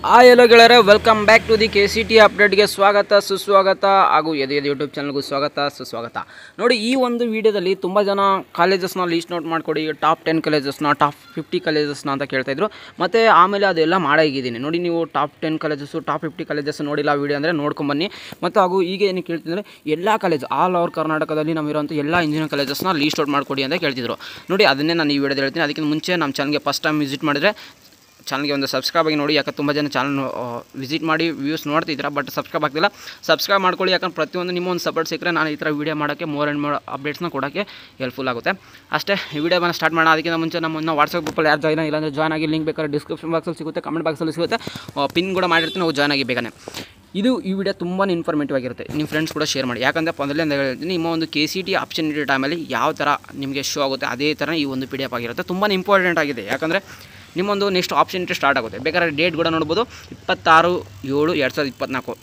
hello ಗೆಳೆಯರೇ, welcome back to the KCT ಅಪ್ಡೇಟ್ಗೆ ಸ್ವಾಗತ ಸುಸ್ವಾಗತ ಹಾಗೂ ಎದೆ ಯೂಟ್ಯೂಬ್ ಚಾನಲ್ಗೂ ಸ್ವಾಗತ ಸುಸ್ವಾಗತ. ನೋಡಿ, ಈ ಒಂದು ವಿಡಿಯೋದಲ್ಲಿ ತುಂಬ ಜನ ಕಾಲೇಜಸ್ನ ಲೀಸ್ಟ್ ನೋಟ್ ಮಾಡಿಕೊಡಿ, ಟಾಪ್ 10 ಕಾಲೇಜಸ್ನ, ಟಾಪ್ 50 ಕಾಲೇಜಸ್ನ ಅಂತ ಕೇಳ್ತಾಯಿದ್ರು. ಮತ್ತು ಆಮೇಲೆ ಅದೆಲ್ಲ ಮಾಡಾಗಿದ್ದೀನಿ. ನೋಡಿ, ನೀವು ಟಾಪ್ 10 ಕಾಲೇಜಸ್ಸು, ಟಾಪ್ 50 ಕಾಲೇಜಸ್ ನೋಡಿಲ್ಲ ವಿಡಿಯೋ ಅಂದರೆ ನೋಡ್ಕೊಂಬನ್ನಿ. ಮತ್ತು ಹಾಗೂ ಈಗ ಏನು ಕೇಳ್ತಿದ್ರೆ ಎಲ್ಲ ಕಾಲೇಜ್ ಆಲ್ ಓವರ್ ಕರ್ನಾಟಕದಲ್ಲಿ ನಮ್ಮಿರೋಂಥ ಎಲ್ಲ ಇಂಜಿನಿಯರಿಂಗ್ ಕಾಲೇಜಸ್ನ ಲೀಸ್ಟ್ ಔಟ್ ಮಾಡಿಕೊಡಿ ಅಂತ ಕೇಳ್ತಿದ್ರು. ನೋಡಿ, ಅದನ್ನೇ ನಾನು ಈ ವಿಡಿಯೋದಲ್ಲಿ ಹೇಳ್ತೀನಿ. ಅದಕ್ಕಿಂತ ಮುಂಚೆ ನಮ್ಮ ಚಾನಲ್ಗೆ ಫಸ್ಟ್ ಟೈಮ್ ವಿಸಿಟ್ ಮಾಡಿದರೆ ಚಾನಲ್ಗೆ ಒಂದು ಸಬ್ಸ್ಕ್ರೈಬ್ ಆಗಿ ನೋಡಿ. ಯಾಕಂದ್ರೆ ತುಂಬ ಜನ ಚಾನಲ್ ವಿಸಿಟ್ ಮಾಡಿ ವ್ಯೂಸ್ ನೋಡ್ತಿದ್ದೀರಾ, ಬಟ್ ಸಬ್ಸ್ಕ್ರೈಬ್ ಆಗ್ತಿಲ್ಲ. ಸಬ್ಸ್ಕ್ರೈಬ್ ಮಾಡ್ಕೊಳ್ಳಿ. ಯಾಕಂದ್ರೆ ಪ್ರತಿಯೊಂದು ನಿಮ್ಮ ಒಂದು ಸಪೋರ್ಟ್ ಸಿಕ್ಕರೆ ನಾನು ಈ ಥರ ವೀಡಿಯೋ ಮಾಡೋಕ್ಕೆ ಮೋರ್ ಆ್ಯಂಡ್ ಮೋರ್ ಅಪ್ಡೇಟ್ಸ್ನ ಕೊಡೋಕ್ಕೆ ಹೆಲ್ಪ್ಫುಲ್ ಆಗುತ್ತೆ. ಅಷ್ಟೇ, ಈ ವಿಡಿಯೋನ ಸ್ಟಾರ್ಟ್ ಮಾಡೋಣ. ಅದಕ್ಕಿಂತ ಮುಂಚೆ ನಮ್ಮನ್ನು ವಾಟ್ಸಪ್ ಗ್ರೂಪಲ್ಲಿ ಯಾರು ಜಾಯ್ನ್ ಆಗಿಲ್ಲ ಅಂದರೆ ಜಾಯ್ನ್ ಆಗಿ. ಲಿಂಕ್ ಬೇಕಾದ್ರೆ ಡಿಸ್ಕ್ರಿಪ್ಷನ್ ಬಾಕ್ಸಲ್ಲಿ ಸಿಗುತ್ತೆ, ಕಮೆಂಟ್ ಬಾಕ್ಸಲ್ಲಿ ಸಿಗುತ್ತೆ, ಪಿನ್ ಕೂಡ ಮಾಡಿರ್ತೀನಿ, ನಾವು ಜಾಯ್ನ್ ಆಗಿ ಬೇಗನೆ. ಈ ವಿಡಿಯೋ ತುಂಬಾ ಇನ್ಫಾರ್ಮೇಟಿವ್ ಆಗಿರುತ್ತೆ. ನಿಮ್ಮ ಫ್ರೆಂಡ್ಸ್ ಕೂಡ ಶೇರ್ ಮಾಡಿ. ಯಾಕಂದರೆ ಮೊದಲಿಂದ ಹೇಳ್ತೀನಿ, ನಿಮ್ಮ ಒಂದು KCT ಆಪ್ಷನಿಟಿ ಟೈಮಲ್ಲಿ ಯಾವ ಥರ ನಿಮಗೆ ಶೋ ಆಗುತ್ತೆ ಅದೇ ಥರ ಈ ಒಂದು PDF ಆಗಿರುತ್ತೆ. ತುಂಬಾ ಇಂಪಾರ್ಟೆಂಟ್ ಆಗಿದೆ. ಯಾಕಂದರೆ ನಿಮ್ಮೊಂದು ನೆಕ್ಸ್ಟ್ ಆಪ್ಷನಿಟಿ ಸ್ಟಾರ್ಟ್ ಆಗುತ್ತೆ. ಬೇಕಾದ್ರೆ ಡೇಟ್ ಕೂಡ ನೋಡ್ಬೋದು, 26/7/2024.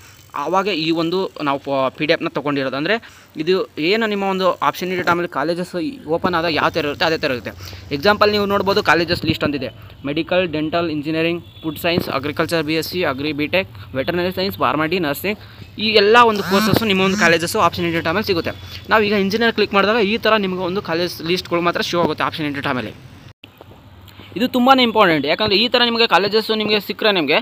ಆವಾಗ ಈ ಒಂದು ನಾವು PDF ತೊಗೊಂಡಿರೋದು. ಅಂದರೆ ಇದು ಏನು ನಿಮ್ಮ ಒಂದು ಆಪ್ಷನಿಟಿ ಟೈಮಲ್ಲಿ ಕಾಲೇಜಸ್ ಓಪನ್ ಆದಾಗ ಯಾವ ಥರ ಇರುತ್ತೆ ಅದೇ ಥರ ಇರುತ್ತೆ. ಎಕ್ಸಾಂಪಲ್ ನೀವು ನೋಡ್ಬೋದು, ಕಾಲೇಜಸ್ ಲಿಸ್ಟ್ ಅಂತಿದೆ: medical, dental, engineering, food science, agriculture BSc, agri BTech, veterinary science, pharm D, nursing, ಈ ಎಲ್ಲ ಒಂದು ಕೋರ್ಸಸ್ಸು ನಿಮ್ಮ ಒಂದು ಕಾಲೇಜಸ್ಸು ಆಪ್ಷನಿಟಿ ಟೈಮಲ್ಲಿ ಸಿಗುತ್ತೆ. ನಾವು ಈಗ ಇಂಜಿನಿಯರ್ ಕ್ಲಿಕ್ ಮಾಡಿದಾಗ ಈ ಥರ ನಿಮಗೆ ಒಂದು ಕಾಲೇಜ್ ಲಿಸ್ಟ್ಗಳು ಮಾತ್ರ ಶೋ ಆಗುತ್ತೆ ಆಪ್ಷನಿಟಿ ಟೈಮಲ್ಲಿ. ಇದು ತುಂಬಾ ಇಂಪಾರ್ಟೆಂಟ್. ಯಾಕಂದರೆ ಈ ಥರ ನಿಮಗೆ ಕಾಲೇಜಸ್ಸು ನಿಮಗೆ ಸಿಕ್ಕರೆ ನಿಮಗೆ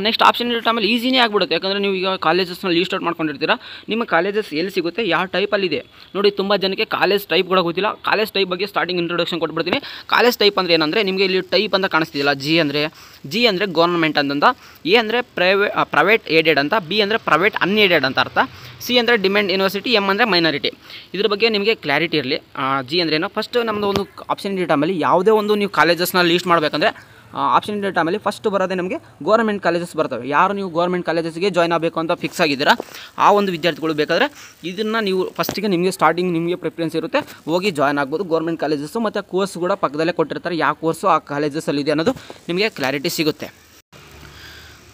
ನೆಕ್ಸ್ಟ್ ಆಪ್ಷನಿಟಿ ಟೈಮಲ್ಲಿ ಈಸಿನೇ ಆಗಿಬಿಡುತ್ತೆ. ಯಾಕಂದರೆ ನೀವು ಈಗ ಕಾಲೇಜಸ್ನ ಲೀಸ್ಟ್ ಔಟ್ ಮಾಡ್ಕೊಂಡಿರ್ತೀರ, ನಿಮ್ಮ ಕಾಲೇಜಸ್ ಎಲ್ಲಿ ಸಿಗುತ್ತೆ, ಯಾವ ಟೈಪಲ್ಲಿದೆ. ನೋಡಿ, ತುಂಬ ಜನಕ್ಕೆ ಕಾಲೇಜ್ ಟೈಪ್ ಕೂಡ ಗೊತ್ತಿಲ್ಲ. ಕಾಲೇಜ್ ಟೈಪ್ ಬಗ್ಗೆ ಸ್ಟಾರ್ಟಿಂಗ್ ಇಂಟ್ರೊಡಕ್ಷನ್ ಕೊಟ್ಬಿಡ್ತೀನಿ. ಕಾಲೇಜ್ ಟೈಪ್ ಅಂದರೆ ಏನಂದರೆ, ನಿಮಗೆ ಇಲ್ಲಿ ಟೈಪ್ ಅಂತ ಕಾಣಿಸ್ತಿಲ್ಲ. ಜಿ ಅಂದರೆ ಗೌರ್ಮೆಂಟ್ ಅಂತಂದ, ಎ ಅಂದರೆ ಪ್ರೈವೇಟ್ ಏಡೆಡ್ ಅಂತ, ಬಿ ಅಂದರೆ ಪ್ರೈವೇಟ್ ಅನ್ಏಡೆಡ್ ಅಂತ ಅರ್ಥ, ಸಿ ಅಂದರೆ ಡಿಮ್ಯಾಂಡ್ ಯೂನಿವರ್ಸಿಟಿ, ಎಮ್ ಅಂದರೆ ಮೈನಾರಿಟಿ. ಇದ್ರ ಬಗ್ಗೆ ನಿಮಗೆ ಕ್ಲಾರಿಟಿ ಇರಲಿ. ಜಿ ಅಂದರೆ ಏನೋ, ಫಸ್ಟ್ ನಮ್ಮದು ಒಂದು ಆಪ್ಷನಿಟಿ ಟೈಮಲ್ಲಿ ಯಾವುದೇ ಒಂದು ನೀವು ಕಾಲೇಜಸ್ನ ಲೀಸ್ಟ್ ಮಾಡಬೇಕಂದ್ರೆ ಆಪ್ಷನಿಟಿ ಟೈಮಲ್ಲಿ ಫಸ್ಟ್ ಬರೋದೇ ನಮಗೆ ಗೌರ್ಮೆಂಟ್ ಕಾಲೇಜಸ್ ಬರ್ತವೆ. ಯಾರು ನೀವು ಗೌರ್ಮೆಂಟ್ ಕಾಲೇಜಸ್ಗೆ ಜಾಯ್ನ್ ಆಗಬೇಕು ಅಂತ ಫಿಕ್ಸ್ ಆಗಿದ್ದೀರಾ, ಆ ಒಂದು ವಿದ್ಯಾರ್ಥಿಗಳು ಬೇಕಾದರೆ ಇದನ್ನು ನೀವು ಫಸ್ಟಿಗೆ ನಿಮಗೆ ಸ್ಟಾರ್ಟಿಂಗ್ ನಿಮಗೆ ಪ್ರಿಫರೆನ್ಸ್ ಇರುತ್ತೆ, ಹೋಗಿ ಜಾಯ್ನ್ ಆಗ್ಬೋದು ಗೌರ್ಮೆಂಟ್ ಕಾಲೇಜಸ್ಸು. ಮತ್ತು ಕೋರ್ಸ್ ಕೂಡ ಪಕ್ಕದಲ್ಲೇ ಕೊಟ್ಟಿರ್ತಾರೆ, ಯಾವ ಕೋರ್ಸು ಆ ಕಾಲೇಜಸ್ಸಲ್ಲಿ ಇದೆ ಅನ್ನೋದು ನಿಮಗೆ ಕ್ಲಾರಿಟಿ ಸಿಗುತ್ತೆ.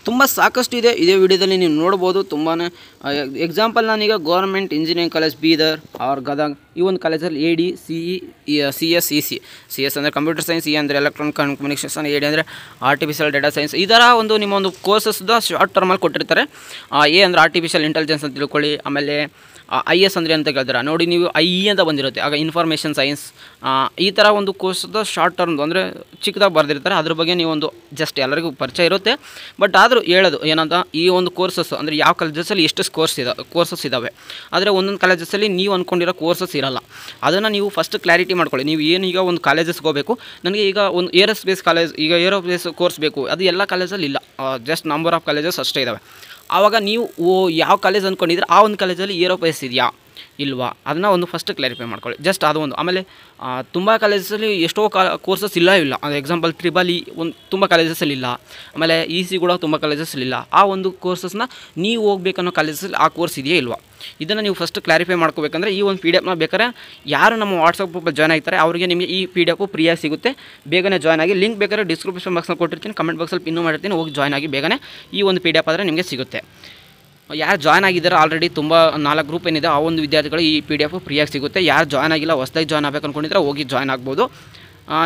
ತುಂಬ ಸಾಕಷ್ಟು ಇದೆ ಇದೇ ವಿಡಿಯೋದಲ್ಲಿ ನೀವು ನೋಡ್ಬೋದು. ತುಂಬಾ ಎಕ್ಸಾಂಪಲ್, ನಾನೀಗ government engineering college Bidar or Gadag, ಈ ಒಂದು ಕಾಲೇಜಲ್ಲಿ AD, CE, CS, EC. CS ಅಂದರೆ ಕಂಪ್ಯೂಟರ್ ಸೈನ್ಸ್, E ಅಂದರೆ ಎಲೆಕ್ಟ್ರಾನಿಕ್ ಕಮ್ಯುನಿಕೇಷನ್, AD ಅಂದರೆ ಆರ್ಟಿಫಿಷಿಯಲ್ ಡೇಟಾ ಸೈನ್ಸ್. ಈ ಥರ ಒಂದು ನಿಮ್ಮ ಒಂದು ಕೋರ್ಸಸ್ದ ಶಾರ್ಟ್ ಟರ್ಮಲ್ಲಿ ಕೊಟ್ಟಿರ್ತಾರೆ. A ಅಂದರೆ ಆರ್ಟಿಫಿಷಿಯಲ್ ಇಂಟೆಲಿಜೆನ್ಸ್ ಅಂತ ತಿಳ್ಕೊಳ್ಳಿ. ಆಮೇಲೆ IS ಅಂದರೆ ಅಂತ ಕೇಳ್ತಾರೆ. ನೋಡಿ, ನೀವು IE ಅಂತ ಬಂದಿರುತ್ತೆ, ಆಗ ಇನ್ಫಾರ್ಮೇಷನ್ ಸೈನ್ಸ್. ಈ ಥರ ಒಂದು ಕೋರ್ಸ್ದ ಶಾರ್ಟ್ ಟರ್ಮ್ದು ಅಂದರೆ ಚಿಕ್ಕದಾಗಿ ಬರೆದಿರ್ತಾರೆ. ಅದ್ರ ಬಗ್ಗೆ ನೀವು ಒಂದು ಜಸ್ಟ್ ಎಲ್ಲರಿಗೂ ಪರಿಚಯ ಇರುತ್ತೆ. ಬಟ್ ಆದರೂ ಹೇಳೋದು ಏನಂತ, ಈ ಒಂದು ಕೋರ್ಸಸ್ ಅಂದರೆ ಯಾವ ಕಾಲೇಜಸಲ್ಲಿ ಎಷ್ಟು ಕೋರ್ಸಸ್ ಇದ್ದಾವೆ. ಆದರೆ ಒಂದೊಂದು ಕಾಲೇಜಸಲ್ಲಿ ನೀವು ಅಂದ್ಕೊಂಡಿರೋ ಕೋರ್ಸಸ್ ಇರಲ್ಲ. ಅದನ್ನು ನೀವು ಫಸ್ಟ್ ಕ್ಲಾರಿಟಿ ಮಾಡ್ಕೊಳ್ಳಿ. ನೀವು ಏನೀಗ ಒಂದು ಕಾಲೇಜಸ್ಗೆ ಹೋಗಬೇಕು, ನನಗೆ ಈಗ ಒಂದು ಏರೋಸ್ಪೇಸ್ ಕಾಲೇಜ್, ಈಗ ಏರೋಸ್ಪೇಸ್ ಕೋರ್ಸ್ ಬೇಕು, ಅದು ಎಲ್ಲ ಕಾಲೇಜಲ್ಲಿ ಇಲ್ಲ, ಜಸ್ಟ್ ನಂಬರ್ ಆಫ್ ಕಾಲೇಜಸ್ ಅಷ್ಟೇ ಇದ್ದಾವೆ. ಆವಾಗ ನೀವು ಯಾವ ಕಾಲೇಜ್ ಅಂದ್ಕೊಂಡಿದ್ರೆ ಆ ಒಂದು ಕಾಲೇಜಲ್ಲಿ ಏರೋಸ್ಪೇಸ್ ಇದೆಯಾ ಇಲ್ವಾ ಅದನ್ನು ಒಂದು ಫಸ್ಟ್ ಕ್ಲಾರಿಫೈ ಮಾಡ್ಕೊಳ್ಳಿ. ಜಸ್ಟ್ ಅದು ಒಂದು. ಆಮೇಲೆ ತುಂಬ ಕಾಲೇಜಸಲ್ಲಿ ಎಷ್ಟೋ ಕೋರ್ಸಸ್ ಇಲ್ಲ. ಅದು ಎಕ್ಸಾಂಪಲ್ ತ್ರಿಬಲ್ ಒಂದು ತುಂಬ ಕಾಲೇಜಸಲ್ಲಿ ಇಲ್ಲ. ಆಮೇಲೆ EC ಕೂಡ ತುಂಬ ಕಾಲೇಜಸಲ್ಲಿ ಇಲ್ಲ. ಆ ಒಂದು ಕೋರ್ಸಸ್ನ ನೀವು ಹೋಗ್ಬೇಕನ್ನೋ ಕಾಲೇಜಸಲ್ಲಿ ಆ ಕೋರ್ಸ್ ಇದೆಯಾ ಇಲ್ವಾ, ಇದನ್ನು ನೀವು ಫಸ್ಟ್ ಕ್ಲಾರಿಫೈ ಮಾಡ್ಕೋಬೇಕಂದ್ರೆ ಈ ಒಂದು PDF ಬೇಕಾದ್ರೆ ಯಾರು ನಮ್ಮ ವಾಟ್ಸಪ್ ಗ್ರೂಪಲ್ಲಿ ಜಾಯ್ನ್ ಆಗ್ತಾರೆ ಅವರಿಗೆ ನಿಮಗೆ ಈ PDF ಫ್ರೀಯಾಗಿ ಸಿಗುತ್ತೆ. ಬೇಗನೆ ಜಾಯ್ನ್ ಆಗಿ. ಲಿಂಕ್ ಬೇಕಾದ್ರೆ ಡಿಸ್ಕ್ರಿಪ್ಷನ್ ಬಾಕ್ಸಲ್ಲಿ ಕೊಟ್ಟಿರ್ತೀನಿ, ಕಮೆಂಟ್ ಬಾಕ್ಸಲ್ಲಿ ಪಿನ್ ಮಾಡಿರ್ತೀನಿ, ಹೋಗಿ ಜಾಯ್ನ್ ಆಗಿ. ಬೇಗನೆ ಈ ಒಂದು PDF ಆದರೆ ನಿಮಗೆ ಸಿಗುತ್ತೆ. ಯಾರು ಜಾಯ್ನ್ ಆಗಿದ್ದಾರೆ ಆಲ್ರೆಡಿ ತುಂಬ 4 ಗ್ರೂಪ್ ಏನಿದೆ, ಆ ಒಂದು ವಿದ್ಯಾರ್ಥಿಗಳು ಈ PDF ಫ್ರೀಯಾಗಿ ಸಿಗುತ್ತೆ. ಯಾರು ಜಾಯ್ನ್ ಆಗಿಲ್ಲ, ಹೊಸದಾಗಿ ಜಾಯ್ನ್ ಆಗಬೇಕು ಅಂದ್ಕೊಂಡಿದ್ರೆ ಹೋಗಿ ಜಾಯ್ನ್ ಆಗ್ಬೋದು.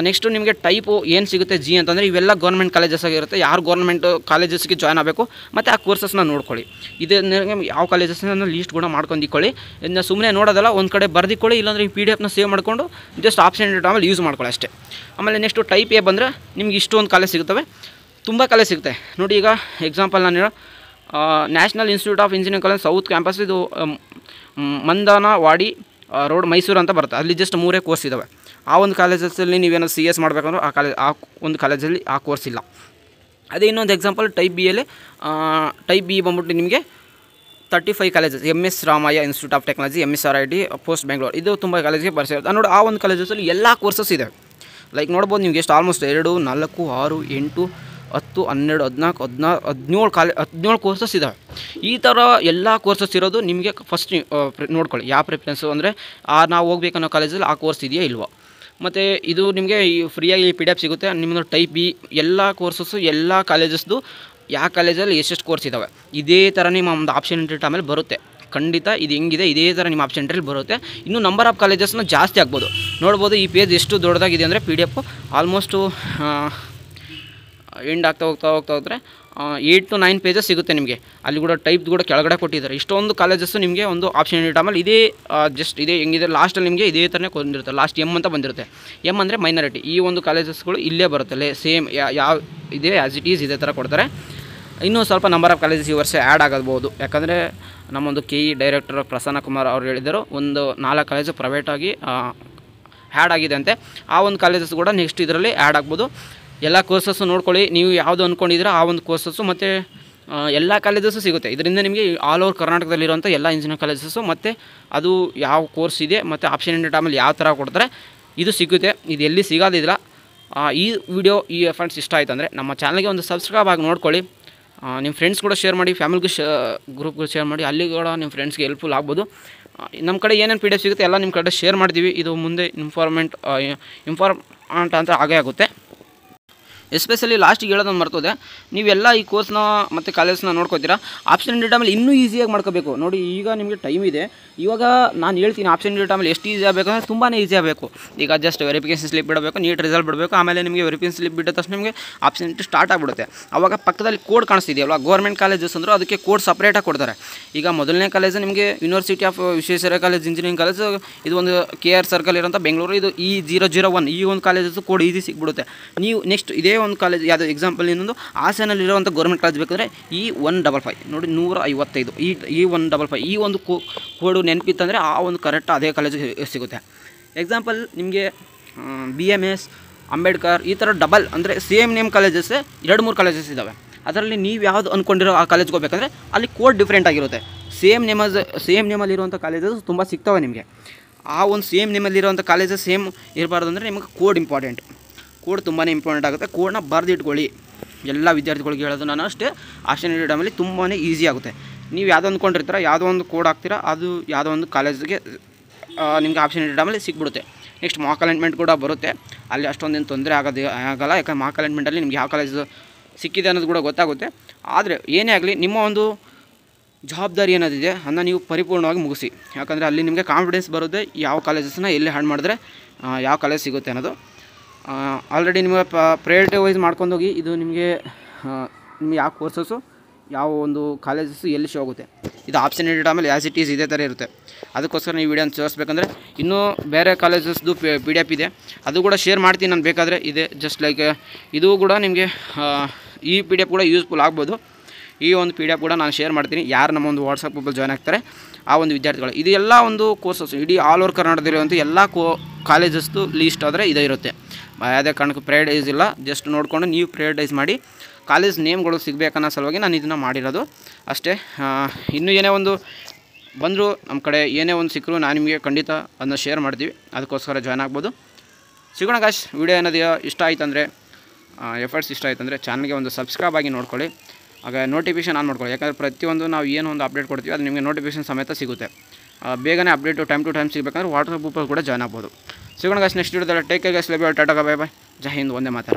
ನೆಕ್ಸ್ಟು ನಿಮಗೆ ಟೈಪು ಏನು ಸಿಗುತ್ತೆ, G ಅಂತಂದರೆ ಇವೆಲ್ಲ ಗೌರ್ಮೆಂಟ್ ಕಾಲೇಜಸ್ ಆಗಿರುತ್ತೆ. ಯಾರು ಗೌರ್ಮೆಂಟ್ ಕಾಲೇಜಸ್ಗೆ ಜಾಯ್ನ್ ಆಗಬೇಕು ಮತ್ತು ಆ ಕೋರ್ಸಸ್ನ ನೋಡ್ಕೊಳ್ಳಿ. ಇದನ್ನ ಯಾವ ಕಾಲೇಜಸ್ನ ಲೀಸ್ಟ್ ಕೂಡ ಮಾಡ್ಕೊಂಡಿಕೊಳ್ಳಿ. ಇದನ್ನ ಸುಮ್ಮನೆ ನೋಡೋದಲ್ಲ, ಒಂದು ಕಡೆ ಬರೆದಿಕೊಳ್ಳಿ, ಇಲ್ಲಾಂದರೆ ಈ PDF ಸೇವ್ ಮಾಡಿಕೊಂಡು ಜಸ್ಟ್ ಆಪ್ಷನ್ ಟೈಮಲ್ಲಿ ಯೂಸ್ ಮಾಡ್ಕೊಳ್ಳಿ ಅಷ್ಟೇ. ಆಮೇಲೆ ನೆಕ್ಸ್ಟು ಟೈಪ್ A ಬಂದರೆ ನಿಮ್ಗೆ ಇಷ್ಟೊಂದು ಕಾಲೇಜ್ ಸಿಗುತ್ತವೆ, ತುಂಬ ಕಾಲೇಜ್ ಸಿಗುತ್ತೆ. ನೋಡಿ, ಈಗ ಎಕ್ಸಾಂಪಲ್ ನಾನು national institute of engineering college south campus, ಇದು ಮಂದನವಾಡಿ ರೋಡ್, ಮೈಸೂರು ಅಂತ ಬರುತ್ತೆ. ಅಲ್ಲಿ ಜಸ್ಟ್ 3 ಕೋರ್ಸ್ ಇದ್ದಾವೆ. ಆ ಒಂದು ಕಾಲೇಜಲ್ಲಿ ನೀವೇನೋ CS ಮಾಡಬೇಕಂದ್ರೆ ಆ ಒಂದು ಕಾಲೇಜಲ್ಲಿ ಆ ಕೋರ್ಸ್ ಇಲ್ಲ. ಅದೇ ಇನ್ನೊಂದು ಎಕ್ಸಾಂಪಲ್ ಟೈಪ್ B ಬಂದ್ಬಿಟ್ಟು ನಿಮಗೆ 35 colleges, MS Ramaiah institute of technology, MSRIT, post Bengaluru, ಇದು ತುಂಬ ಕಾಲೇಜಿಗೆ ಪರಿಚಯ. ನೋಡಿ, ಆ ಒಂದು ಕಾಲೇಜಸಲ್ಲಿ ಎಲ್ಲ ಕೋರ್ಸಸ್ ಇದೆ. ಲೈಕ್ ನೋಡ್ಬೋದು ನಿಮಗೆ ಎಷ್ಟು ಆಲ್ಮೋಸ್ಟ್ 2, 4, 6, 8, 10, 12, 14, 17 ಕೋರ್ಸಸ್ ಇದ್ದಾವೆ. ಈ ಥರ ಎಲ್ಲ ಕೋರ್ಸಸ್ ಇರೋದು ನಿಮಗೆ ಫಸ್ಟ್ ನೋಡ್ಕೊಳ್ಳಿ. ಯಾವ ಪ್ರಿಫರೆನ್ಸು ಅಂದರೆ ನಾವು ಹೋಗ್ಬೇಕನ್ನೋ ಕಾಲೇಜಲ್ಲಿ ಆ ಕೋರ್ಸ್ ಇದೆಯಾ ಇಲ್ವಾ. ಮತ್ತು ಇದು ನಿಮಗೆ ಫ್ರೀಯಾಗಿ PDF ಸಿಗುತ್ತೆ. ನಿಮ್ಮದು ಟೈಪ್ B ಎಲ್ಲ ಕೋರ್ಸಸ್ಸು, ಎಲ್ಲ ಕಾಲೇಜಸ್ದು ಯಾವ ಕಾಲೇಜಲ್ಲಿ ಎಷ್ಟೆಷ್ಟು ಕೋರ್ಸ್ ಇದ್ದಾವೆ ಇದೇ ಥರ ನಿಮ್ಮ ಒಂದು ಆಪ್ಷನಿಟಿ ಟೈಮಲ್ಲಿ ಬರುತ್ತೆ. ಖಂಡಿತ ಇದು ಹೆಂಗಿದೆ ಇದೇ ಥರ ನಿಮ್ಮ ಆಪ್ಷನಿಟಿಯಲ್ಲಿ ಬರುತ್ತೆ. ಇನ್ನೂ ನಂಬರ್ ಆಫ್ ಕಾಲೇಜಸ್ನ ಜಾಸ್ತಿ ಆಗ್ಬೋದು. ನೋಡ್ಬೋದು ಈ ಪೇಜ್ ಎಷ್ಟು ದೊಡ್ಡದಾಗಿದೆ ಅಂದರೆ PDF ಆಲ್ಮೋಸ್ಟು ಎಂಡ್ ಆಗ್ತಾ ಹೋದರೆ 8 to 9 ಪೇಜಸ್ ಸಿಗುತ್ತೆ ನಿಮಗೆ. ಅಲ್ಲಿ ಕೂಡ ಟೈಪ್ ಕೂಡ ಕೆಳಗಡೆ ಕೊಟ್ಟಿದ್ದಾರೆ. ಇಷ್ಟೊಂದು ಕಾಲೇಜಸ್ಸು ನಿಮಗೆ ಒಂದು ಆಪ್ಷನ್ ಯೂನಿಟ್ ಆಮೇಲೆ ಇದೇ ಜಸ್ಟ್ ಇದೇ ಹೆಂಗಿದೆ ಲಾಸ್ಟಲ್ಲಿ ನಿಮಗೆ ಇದೇ ಥರನೇ ಕೊಂಡಿರುತ್ತೆ. ಲಾಸ್ಟ್ ಎಮ್ ಅಂತ ಬಂದಿರುತ್ತೆ. ಎಮ್ ಅಂದರೆ ಮೈನಾರಿಟಿ. ಈ ಒಂದು ಕಾಲೇಜಸ್ಗಳು ಇಲ್ಲೇ ಬರುತ್ತೆ ಸೇಮ್ ಯಾವ ಇದೇ ಆ್ಯಸ್ ಇಟ್ ಈಸ್ ಇದೇ ಥರ ಕೊಡ್ತಾರೆ. ಇನ್ನೂ ಸ್ವಲ್ಪ ನಂಬರ್ ಆಫ್ ಕಾಲೇಜಸ್ ಈ ವರ್ಷ ಆ್ಯಡ್ ಆಗಬಹುದು. ಯಾಕಂದರೆ ನಮ್ಮೊಂದು KE ಡೈರೆಕ್ಟರ್ ಪ್ರಸನ್ನ ಕುಮಾರ್ ಅವರು ಹೇಳಿದರು, ಒಂದು 4 ಕಾಲೇಜು ಪ್ರೈವೇಟಾಗಿ ಆ್ಯಡ್ ಆಗಿದೆ ಅಂತೆ. ಆ ಒಂದು ಕಾಲೇಜಸ್ ಕೂಡ ನೆಕ್ಸ್ಟ್ ಇದರಲ್ಲಿ ಆ್ಯಡ್ ಆಗ್ಬೋದು. ಎಲ್ಲ ಕೋರ್ಸಸ್ಸು ನೋಡ್ಕೊಳ್ಳಿ, ನೀವು ಯಾವುದು ಅಂದ್ಕೊಂಡಿದ್ದೀರಾ ಆ ಒಂದು ಕೋರ್ಸಸ್ಸು ಮತ್ತು ಎಲ್ಲ ಕಾಲೇಜಸ್ಸು ಸಿಗುತ್ತೆ. ಇದರಿಂದ ನಿಮಗೆ ಆಲ್ ಓವರ್ ಕರ್ನಾಟಕದಲ್ಲಿರುವಂಥ ಎಲ್ಲ ಇಂಜಿನಿಯರಿಂಗ್ ಕಾಲೇಜಸ್ಸು ಮತ್ತು ಅದು ಯಾವ ಕೋರ್ಸ್ ಇದೆ ಮತ್ತು ಆಪ್ಷನ್ ಯೂನಿಟ್ ಆಮೇಲೆ ಯಾವ ಥರ ಕೊಡ್ತಾರೆ ಇದು ಸಿಗುತ್ತೆ. ಇದು ಎಲ್ಲಿ ಸಿಗೋದಿಲ್ಲ. ಈ ವಿಡಿಯೋ ಈ ಫ್ರೆಂಡ್ಸ್ ಇಷ್ಟ ಆಯ್ತು ಅಂದರೆ ನಮ್ಮ ಚಾನಲ್ಗೆ ಒಂದು ಸಬ್ಸ್ಕ್ರೈಬ್ ಆಗಿ ನೋಡ್ಕೊಳ್ಳಿ. ನಿಮ್ಮ ಫ್ರೆಂಡ್ಸ್ ಕೂಡ ಶೇರ್ ಮಾಡಿ, ಫ್ಯಾಮಿಲಿಗೂ ಗ್ರೂಪ್ಗಳು ಶೇರ್ ಮಾಡಿ, ಅಲ್ಲಿ ಕೂಡ ನಿಮ್ಮ ಫ್ರೆಂಡ್ಸ್ಗೆ ಹೆಲ್ಪ್ಫುಲ್ ಆಗ್ಬೋದು. ನಮ್ಮ ಕಡೆ ಏನೇನು PDF ಸಿಗುತ್ತೆ ಎಲ್ಲ ನಿಮ್ಮ ಕಡೆ ಶೇರ್ ಮಾಡ್ತೀವಿ. ಇದು ಮುಂದೆ ಇಂಪಾರ್ಟೆಂಟ್ ಅಂತ ಆಗೇ ಆಗುತ್ತೆ. ಎಸ್ಪೆಷಲಿ ಲಾಸ್ಟಿಗೆ ಹೇಳೋದನ್ನು ಮರ್ತೋದೆ, ನೀವೆಲ್ಲ ಈ ಕೋರ್ಸ್ನ ಮತ್ತು ಕಾಲೇಜ್ನ ನೋಡ್ಕೋತೀರಾ. ಆಪ್ಷನ್ ಯೂನಿಟ್ ಆಮೇಲೆ ಇನ್ನೂ ಈಸಿಯಾಗಿ ಮಾಡ್ಕೋಬೇಕು. ನೋಡಿ, ಈಗ ನಿಮಗೆ ಟೈಮ್ ಇದೆ. ಇವಾಗ ನಾನು ಹೇಳ್ತೀನಿ ಆಪ್ಷನ್ ಯೂನಿಟ್ ಆಮೇಲೆ ಎಷ್ಟು ಈಸಿ ಆಗಬೇಕು ಅಂದರೆ ತುಂಬಾ ಈಸಿ ಆಗಬೇಕು. ಈಗ ಜಸ್ಟ್ ವೆರಿಫಿಕೇಷನ್ ಸ್ಲಿಪ್ ಬಿಡಬೇಕು, ನೀಟ್ ರಿಸಲ್ಟ್ ಬಿಡಬೇಕು. ಆಮೇಲೆ ನಿಮಗೆ ವೆರಿಫಿಕೇಷನ್ ಸ್ಲಿಪ್ ಬಿಟ್ಟ ತಕ್ಷಣ ನಿಮಗೆ ಆಪ್ಷನ್ ಯೂನಿಟ್ ಸ್ಟಾರ್ಟ್ ಆಗಿಬಿಡುತ್ತೆ. ಆವಾಗ ಪಕ್ಕದಲ್ಲಿ ಕೋಡ್ ಕಾಣಿಸ್ತಿದೆಯಲ್ವ, ಗೌರ್ಮೆಂಟ್ ಕಾಲೇಜಸ್ ಅಂದರೂ ಅದಕ್ಕೆ ಕೋಡ್ ಸಪ್ರೇಟಾಗಿ ಕೊಡ್ತಾರೆ. ಈಗ ಮೊದಲನೇ ಕಾಲೇಜು ನಿಮಗೆ university of Visvesvaraya college engineering college, ಇದು ಒಂದು KR ಸರ್ಕಲ್ ಇರೋಂಥ ಬೆಂಗಳೂರು. ಇದು E001 ಈ ಒಂದು ಕಾಲೇಜಸ್ಸು ಕೋಡ್ ಈಸಿ ಸಿಕ್ಬಿಡುತ್ತೆ. ನೀವು ನೆಕ್ಸ್ಟ್ ಇದೇ ಒಂದು ಕಾಲೇಜ್ ಯಾವುದು ಎಕ್ಸಾಂಪಲ್ ಇನ್ನೊಂದು ಹಾಸನಲ್ಲಿರುವಂಥ ಗೌರ್ಮೆಂಟ್ ಕಾಲೇಜ್ ಬೇಕಂದರೆ E155 ನೋಡಿ 155 E155 ಈ ಒಂದು ಕೋಡು ನೆನಪಿತ್ತಂದರೆ ಆ ಒಂದು ಕರೆಕ್ಟ್ ಅದೇ ಕಾಲೇಜ್ ಸಿಗುತ್ತೆ. ಎಕ್ಸಾಂಪಲ್ ನಿಮಗೆ BMS ಅಂಬೇಡ್ಕರ್ ಈ ಥರ ಡಬಲ್ ಅಂದರೆ ಸೇಮ್ ನೇಮ್ ಕಾಲೇಜಸ್ಸೇ 2-3 ಕಾಲೇಜಸ್ ಇದ್ದಾವೆ. ಅದರಲ್ಲಿ ನೀವು ಯಾವುದು ಅಂದ್ಕೊಂಡಿರೋ ಆ ಕಾಲೇಜ್ಗೆ ಹೋಗ್ಬೇಕಂದ್ರೆ ಅಲ್ಲಿ ಕೋಡ್ ಡಿಫ್ರೆಂಟ್ ಆಗಿರುತ್ತೆ. ಸೇಮ್ ನೇಮಲ್ಲಿರುವಂಥ ಕಾಲೇಜಸ್ ತುಂಬ ಸಿಗ್ತವೆ ನಿಮಗೆ. ಆ ಒಂದು ಸೇಮ್ ನೇಮಲ್ಲಿರುವಂಥ ಕಾಲೇಜಸ್ ಸೇಮ್ ಇರಬಾರ್ದು ಅಂದರೆ ನಿಮಗೆ ಕೋಡ್ ಇಂಪಾರ್ಟೆಂಟ್. ಕೋಡ್ ತುಂಬಾ ಇಂಪಾರ್ಟೆಂಟ್ ಆಗುತ್ತೆ. ಕೋಡ್ನ ಬರೆದಿಟ್ಕೊಳ್ಳಿ. ಎಲ್ಲ ವಿದ್ಯಾರ್ಥಿಗಳಿಗೆ ಹೇಳೋದು ನಾನು ಅಷ್ಟೇ. ಆಪ್ಷನ್ ಯೂನಿಟ್ ಆಮೇಲೆ ತುಂಬಾ ಈಸಿ ಆಗುತ್ತೆ. ನೀವು ಯಾವುದೋ ಅಂದ್ಕೊಂಡಿರ್ತೀರ, ಯಾವುದೋ ಒಂದು ಕೋಡ್ ಹಾಕ್ತೀರಾ, ಅದು ಯಾವುದೋ ಒಂದು ಕಾಲೇಜಿಗೆ ನಿಮಗೆ ಆಪ್ಷನ್ ಯೂನಿಟ್ ಆಮೇಲೆ ಸಿಕ್ಬಿಡುತ್ತೆ. ನೆಕ್ಸ್ಟ್ ಮಾಕ್ ಅಲಾಟ್ಮೆಂಟ್ ಕೂಡ ಬರುತ್ತೆ. ಅಲ್ಲಿ ಅಷ್ಟೊಂದೇನು ತೊಂದರೆ ಆಗಲ್ಲ. ಯಾಕಂದರೆ ಮಾಕ್ ಅಲಾಟ್ಮೆಂಟಲ್ಲಿ ನಿಮ್ಗೆ ಯಾವ ಕಾಲೇಜು ಸಿಕ್ಕಿದೆ ಅನ್ನೋದು ಕೂಡ ಗೊತ್ತಾಗುತ್ತೆ. ಆದರೆ ಏನೇ ಆಗಲಿ ನಿಮ್ಮ ಒಂದು ಜವಾಬ್ದಾರಿ ಏನಾದಿದೆ ಅದನ್ನು ನೀವು ಪರಿಪೂರ್ಣವಾಗಿ ಮುಗಿಸಿ. ಯಾಕಂದರೆ ಅಲ್ಲಿ ನಿಮಗೆ ಕಾನ್ಫಿಡೆನ್ಸ್ ಬರುತ್ತೆ ಯಾವ ಕಾಲೇಜಸ್ನ ಎಲ್ಲಿ ಹ್ಯಾಂಡ್ ಮಾಡಿದ್ರೆ ಯಾವ ಕಾಲೇಜ್ ಸಿಗುತ್ತೆ ಅನ್ನೋದು. ಆಲ್ರೆಡಿ ನಿಮಗೆ ಪ್ರಯಾರಿಟಿ ವೈಸ್ ಮಾಡ್ಕೊಂಡೋಗಿ ಇದು ನಿಮಗೆ ಯಾವ ಕೋರ್ಸಸ್ಸು ಯಾವ ಒಂದು ಕಾಲೇಜಸ್ಸು ಎಲ್ಲಿ ಶೋ ಆಗುತ್ತೆ. ಇದು ಆಪ್ಷನ್ ಯೂನಿಟ್ ಆಮೇಲೆ ಆ್ಯಸ್ ಇಟ್ ಈಸ್ ಇದೇ ಥರ ಇರುತ್ತೆ. ಅದಕ್ಕೋಸ್ಕರ ನೀವು ವಿಡಿಯೋನ ತೋರಿಸ್ಬೇಕಂದ್ರೆ ಇನ್ನೂ ಬೇರೆ ಕಾಲೇಜಸ್ದು PDF ಇದೆ, ಅದು ಕೂಡ ಶೇರ್ ಮಾಡ್ತೀನಿ ನಾನು ಬೇಕಾದರೆ. ಇದೆ ಜಸ್ಟ್ ಲೈಕ್ ಇದು ಕೂಡ ನಿಮಗೆ ಈ PDF ಕೂಡ ಯೂಸ್ಫುಲ್ ಆಗ್ಬೋದು. ಈ ಒಂದು PDF ಕೂಡ ನಾನು ಶೇರ್ ಮಾಡ್ತೀನಿ. ಯಾರು ನಮ್ಮ ಒಂದು ವಾಟ್ಸಪ್ ಗ್ರೂಪಲ್ಲಿ ಜಾಯ್ನ್ ಆಗ್ತಾರೆ ಆ ಒಂದು ವಿದ್ಯಾರ್ಥಿಗಳು. ಇದು ಎಲ್ಲ ಒಂದು ಕೋರ್ಸಸ್ ಇಡೀ ಆಲ್ ಓವರ್ ಕರ್ನಾಟಕದಲ್ಲಿರುವಂಥ ಎಲ್ಲ ಕಾಲೇಜಸ್ದು ಲೀಸ್ಟ್ ಆದರೆ ಇದೇ ಇರುತ್ತೆ. ಯಾವುದೇ ಕಾರಣಕ್ಕೂ ಪ್ರೈವೇಟೈಸ್ ಇಲ್ಲ. ಜಸ್ಟ್ ನೋಡಿಕೊಂಡು ನೀವು ಪ್ರೈವೇಟೈಸ್ ಮಾಡಿ ಕಾಲೇಜ್ ನೇಮ್ಗಳು ಸಿಗಬೇಕನ್ನೋ ಸಲುವಾಗಿ ನಾನು ಇದನ್ನು ಮಾಡಿರೋದು ಅಷ್ಟೇ. ಇನ್ನೂ ಏನೇ ಒಂದು ಬಂದರೂ ನಮ್ಮ ಕಡೆ ಏನೇ ಒಂದು ಸಿಕ್ಕರೂ ನಾನು ನಿಮಗೆ ಖಂಡಿತ ಅದನ್ನ ಶೇರ್ ಮಾಡ್ತೀವಿ. ಅದಕ್ಕೋಸ್ಕರ ಜಾಯ್ನ್ ಆಗ್ಬೋದು. ಸಿಗೋಣ ಗಾಯ್ಸ್. ವಿಡಿಯೋ ಏನಾದರೂ ಇಷ್ಟ ಆಯ್ತು ಅಂದರೆ ಎಫರ್ಟ್ಸ್ ಇಷ್ಟ ಆಯ್ತು ಅಂದರೆ ಚಾನಲ್ಗೆ ಒಂದು ಸಬ್ಸ್ಕ್ರೈಬ್ ಆಗಿ ನೋಡ್ಕೊಳ್ಳಿ. ಆಗ ನೋಟಿಫಿಕೇಷನ್ ಆನ್ ಮಾಡ್ಕೊಳ್ಳಿ. ಯಾಕಂದರೆ ಪ್ರತಿಯೊಂದು ನಾವು ಏನು ಒಂದು ಅಪ್ಡೇಟ್ ಕೊಡ್ತೀವಿ ಅದು ನಿಮಗೆ ನೋಟಿಫಿಕೇಷನ್ ಸಮೇತ ಸಿಗುತ್ತೆ. ಬೇಗನೆ ಅಪ್ಡೇಟು ಟೈಮ್ ಟು ಟೈಮ್ ಸಿಗಬೇಕಂದ್ರೆ ವಾಟ್ಸಪ್ ಗ್ರೂಪಲ್ಲಿ ಕೂಡ ಜಾಯ್ನ್ ಆಗ್ಬೋದು. ಸಿಗೋಣ ಗಾಯ್ಸ್ ನೆಕ್ಸ್ಟ್ ವಿಡಿಯೋದಲ್ಲಿ. Take care guys. Love you all. ಟಾಟಾ ಬೈ ಬೈ. ಜೈ ಹಿಂದ್. ಒಂದೇ ಮಾತಾರ.